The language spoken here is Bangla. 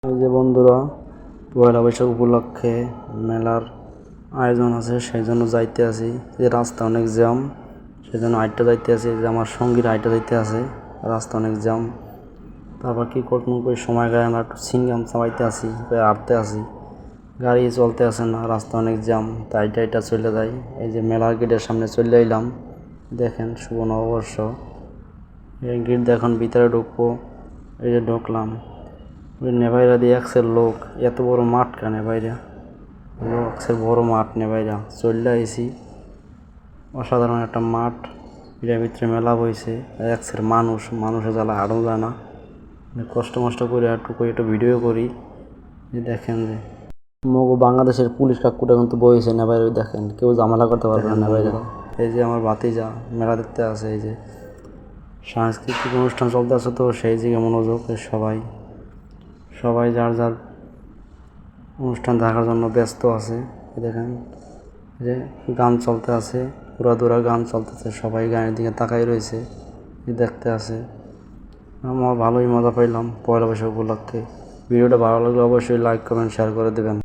এই যে বন্ধুরা, পয়লা বৈশাখ উপলক্ষে মেলার আয়োজন আছে, সেই জন্য যাইতে আছি। যে রাস্তা অনেক জ্যাম, সেই জন্য হাইটটা যাইতে আছি। যে আমার সঙ্গীর হাইটটা যাইতে আছে, রাস্তা অনেক জ্যাম। তারপর কি করতে করে সময় গায়ে আমরা একটু সিঙ্গাম চালাইতে আসি, হাঁটতে আসি, গাড়ি চলতে আসে না, রাস্তা অনেক জ্যাম, তাই হাইটা চলে যায়। এই যে মেলার গেটের সামনে চলে এলাম, দেখেন শুভ নববর্ষ। এই গেট দেখুন, ভিতরে ঢুকবো, এই যে ঢুকলাম। নেভাইরা দিয়ে একসের লোক, এত বড় মাঠ কেন নেভাইরা, একসের বড় মাঠ নেভাইরা চললে আইসি। অসাধারণ একটা মাঠ, এটার ভিতরে মেলা বইছে। একসের মানুষের জ্বালা হাঁটানো যায় না, কষ্ট মষ্ট করে একটু ভিডিও করি। যে দেখেন যে মগো বাংলাদেশের পুলিশ কাকুটা কিন্তু বইছে নেভাইরা, দেখেন কেউ ঝামেলা করতে পারবে না নেভাইরা। এই যে আমার ভাতিজা মেলা দেখতে আছে, এই যে সাংস্কৃতিক অনুষ্ঠান চলতে আছে, তো সেই দিকে মনোযোগ। সবাই যার যার অনুষ্ঠান দেখার জন্য ব্যস্ত আছে। দেখেন যে গান চলতে আছে, উড়াদুরা গান চলতেছে, সবাই গানের দিকে তাকাই রয়েছে, দেখতে আছে। আমার ভালোই মজা পাইলাম পয়লা বৈশাখ উপলক্ষে। ভিডিওটা ভালো লাগলে অবশ্যই লাইক কমেন্ট শেয়ার করে দেবেন।